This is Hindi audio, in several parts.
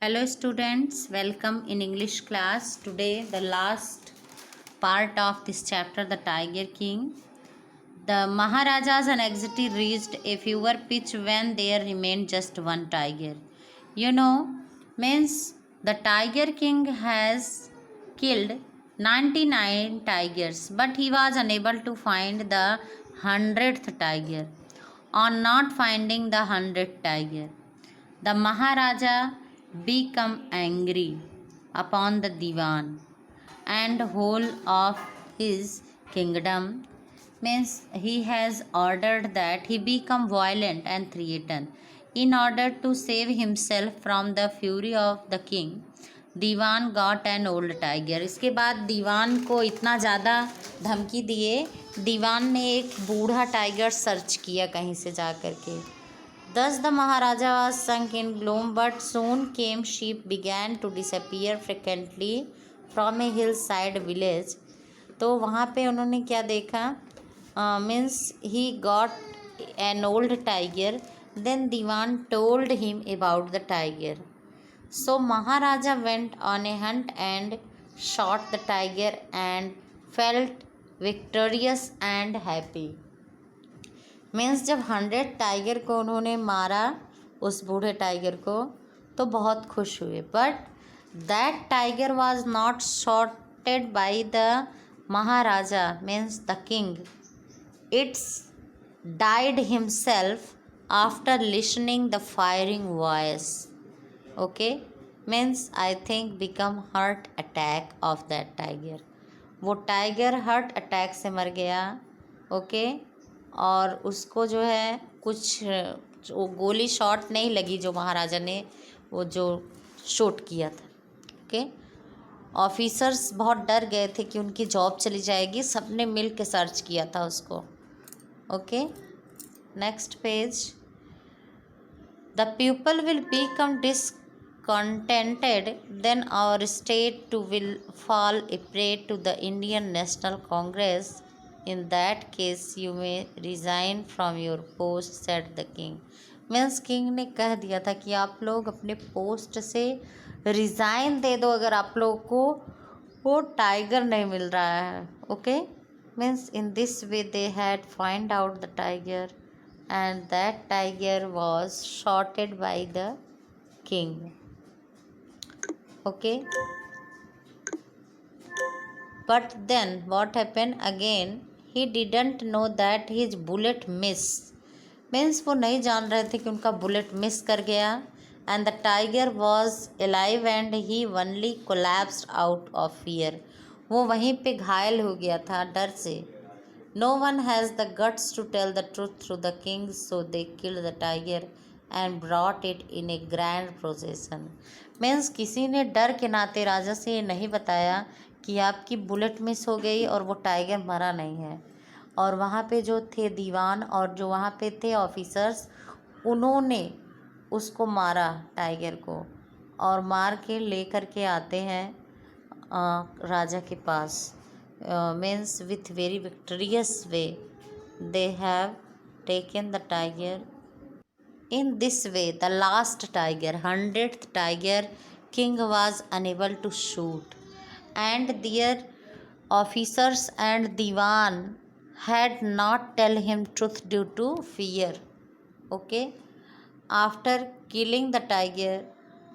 Hello students, welcome in English class. Today the last part of this chapter, the Tiger King. The Maharaja's anxiety reached a fever pitch when there remained just one tiger. You know, means the Tiger King has killed 99 tigers, but he was unable to find the 100th tiger. On not finding the 100th tiger, the Maharaja became angry upon the Diwan and whole of his kingdom, means he has ordered that he become violent and threaten. In order to save himself from the fury of the king, Dewan got an old tiger. इसके बाद दीवान को इतना ज़्यादा धमकी दिए, दीवान ने एक बूढ़ा टाइगर सर्च किया कहीं से जा कर के। Thus the Maharaja was sunk in gloom, but soon came sheep began to disappear frequently from a hillside village. तो वहाँ पे उन्होंने क्या देखा, means he got an old tiger, then Dewan told him about the tiger. So Maharaja went on a hunt and shot the tiger and felt victorious and happy. Means जब 100 टाइगर को उन्होंने मारा, उस बूढ़े टाइगर को, तो बहुत खुश हुए. But that tiger was not shotted by the Maharaja means the king. It's died himself after listening the firing voice. Okay, means I think become heart attack of that tiger. वो टाइगर हार्ट अटैक से मर गया. ओके, और उसको जो है कुछ वो गोली शॉट नहीं लगी जो महाराजा ने वो जो शूट किया था. ओके, ऑफिसर्स बहुत डर गए थे कि उनकी जॉब चली जाएगी, सबने मिल के सर्च किया था उसको. Okay, next page. The people will become discontented, then our state too will fall a prey to the Indian National Congress. In that case you may resign from your post, said the king. Means king ने कह दिया था कि आप लोग अपने पोस्ट से रिज़ाइन दे दो अगर आप लोग को वो टाइगर नहीं मिल रहा है. Okay, means in this way they had find out the tiger and that tiger was shotted by the king. Okay, but then what happened again, he didn't know that his bullet miss. Means वो नहीं जान रहे थे कि उनका बुलेट मिस कर गया. And the tiger was alive and he only collapsed out of fear. वो वहीं पे घायल हो गया था डर से. No one has the guts to tell the truth through the king, so they killed the tiger and brought it in a grand procession. Means किसी ने डर के नाते राजा से ये नहीं बताया कि आपकी बुलेट मिस हो गई और वो टाइगर मरा नहीं है. और वहाँ पे जो थे दीवान और जो वहाँ पे थे ऑफिसर्स, उन्होंने उसको मारा टाइगर को, और मार के ले कर के आते हैं राजा के पास. Means with very victorious way they have taken the tiger. In this way, the last tiger, 100th tiger, king was unable to shoot, and their officers and diwan had not tell him truth due to fear. Okay, after killing the tiger,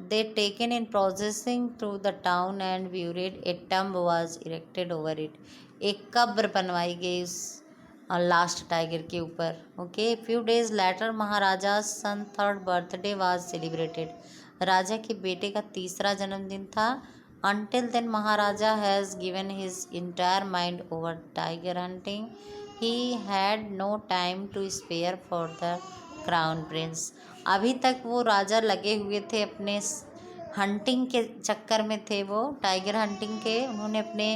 they taken in processing through the town and buried. A tomb was erected over it. एक कब्र बनवाई गई उस लास्ट टाइगर के ऊपर. Okay, few days later maharaja son 3rd birthday was celebrated. राजा के बेटे का 3रा जन्मदिन था. Until then maharaja has given his entire mind over tiger hunting. He had no time to spare for the crown prince. अभी तक वो राजा लगे हुए थे अपने हंटिंग के चक्कर में थे, वो टाइगर हंटिंग के. उन्होंने अपने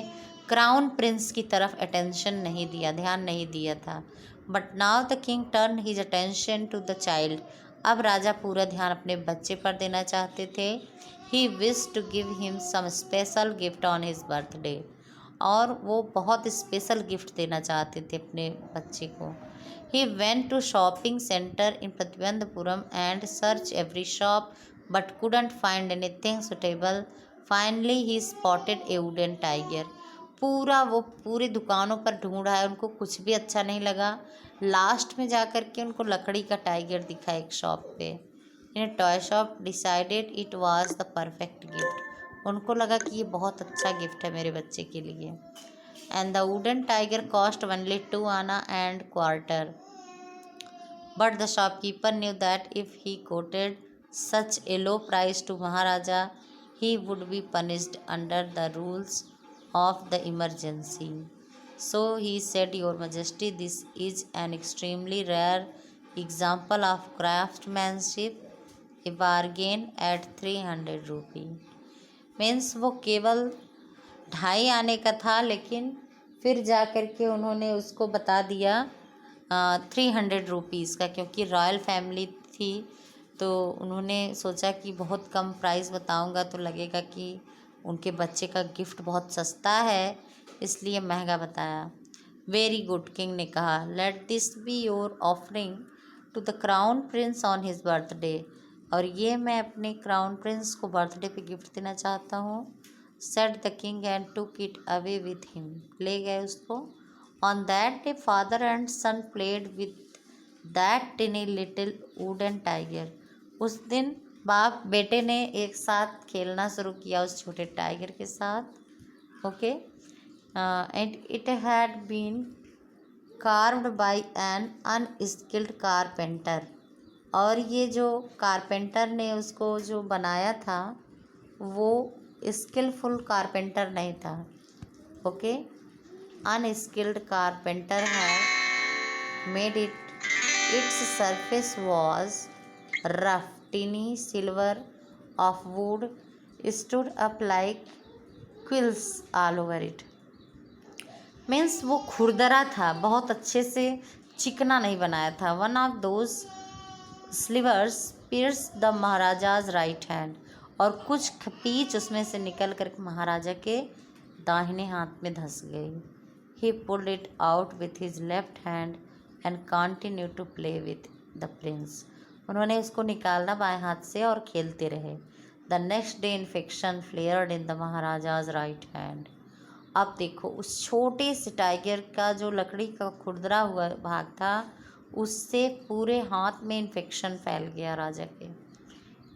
क्राउन प्रिंस की तरफ अटेंशन नहीं दिया, ध्यान नहीं दिया था. But now the king turn his attention to the child. अब राजा पूरा ध्यान अपने बच्चे पर देना चाहते थे. He wish to give him some special gift on his birthday. और वो बहुत स्पेशल गिफ्ट देना चाहते थे अपने बच्चे को. He went to shopping centre in Pratibandapuram and search every shop but couldn't find anything suitable. Finally he spotted a wooden tiger. वो पूरी दुकानों पर ढूंढा है, उनको कुछ भी अच्छा नहीं लगा। लास्ट में जाकर के उनको लकड़ी का टाइगर दिखा एक शॉप पे। In a toy shop decided it was the perfect gift. उनको लगा कि ये बहुत अच्छा गिफ्ट है मेरे बच्चे के लिए। And the wooden tiger cost only 2 आना and quarter. But the shopkeeper knew that if he quoted such a low price to Maharaja, he would be punished under the rules of the emergency. So he said, Your Majesty, this is an extremely rare example of craftsmanship, a bargain at 300 rupee. Means वो केवल 2.5 आने का था, लेकिन फिर जा कर के उन्होंने उसको बता दिया 300 रुपीज़ का, क्योंकि रॉयल फैमिली थी तो उन्होंने सोचा कि बहुत कम प्राइस बताऊंगा तो लगेगा कि उनके बच्चे का गिफ्ट बहुत सस्ता है, इसलिए महंगा बताया। वेरी गुड, किंग ने कहा, let this be your offering to the crown prince on his birthday. और ये मैं अपने क्राउन प्रिंस को बर्थडे पे गिफ्ट देना चाहता हूँ। Said the king and took it away with him. ले गए उसको। On that day, father and son played with that tiny little wooden tiger. उस दिन बाप बेटे ने एक साथ खेलना शुरू किया उस छोटे टाइगर के साथ। Okay, and it had been carved by an unskilled carpenter. और ये जो कारपेंटर ने उसको जो बनाया था वो स्किलफुल कारपेंटर नहीं था। Okay, unskilled carpenter had made it. Its surface was rough. Tiny silver of wood stood up like quills all over it. Means वो खुरदरा था, बहुत अच्छे से चिकना नहीं बनाया था। One of those slivers pierce the maharaja's right hand. और कुछ खपीच उसमें से निकल कर महाराजा के दाहिने हाथ में धंस गई। He pulled it out with his left hand and continued to play with the prince. उन्होंने उसको निकालना बाएं हाथ से और खेलते रहे। The next day infection flared in the Maharaja's right hand. अब देखो उस छोटे से टाइगर का जो लकड़ी का खुरदरा हुआ भाग था उससे पूरे हाथ में इन्फेक्शन फैल गया राजा के।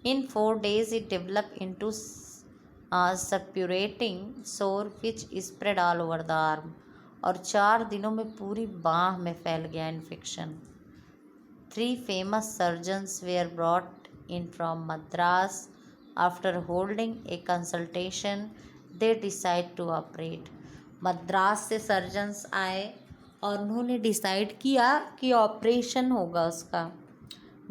In 4 days it developed into suppurating sore which spread all over the arm. और 4 दिनों में पूरी बाँह में फैल गया infection. 3 famous surgeons were brought in from Madras. After holding a consultation, they decide to operate. Madras से सर्जन्स आए और उन्होंने डिसाइड किया कि ऑपरेशन होगा उसका।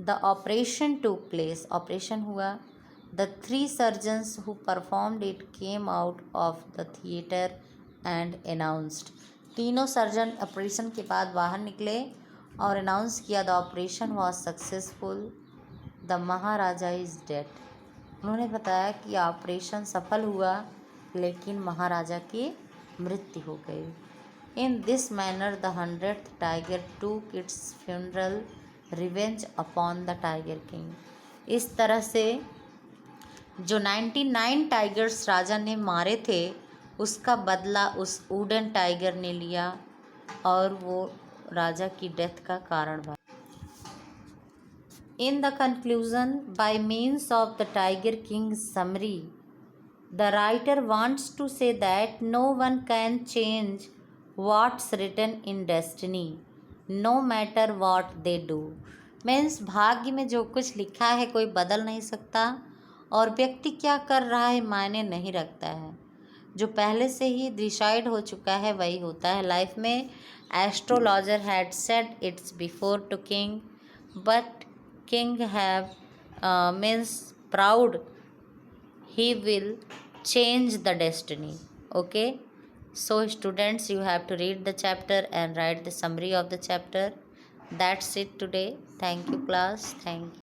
The operation took place. Operation हुआ। The 3 surgeons who performed it came out of the theatre and announced. तीनों सर्जन ऑपरेशन के बाद बाहर निकले और अनाउंस किया, the operation was successful, the Maharaja is dead. उन्होंने बताया कि ऑपरेशन सफल हुआ लेकिन महाराजा की मृत्यु हो गई। In this manner the 100th tiger took its funeral revenge upon the tiger king. इस तरह से जो 99 टाइगर्स राजा ने मारे थे उसका बदला उस वुडन टाइगर ने लिया और वो राजा की डेथ का कारण बना। In the conclusion, by means of the tiger king summary, the writer wants to say that no one can change what's written in destiny, no matter what they do. Means भाग्य में जो कुछ लिखा है कोई बदल नहीं सकता और व्यक्ति क्या कर रहा है मायने नहीं रखता है। जो पहले से ही डिसाइड हो चुका है वही होता है लाइफ में। Astrologer had said its before to king, but king have means proud he will change the destiny. Okay, so students, you have to read the chapter and write the summary of the chapter. That's it today. Thank you class. Thank you.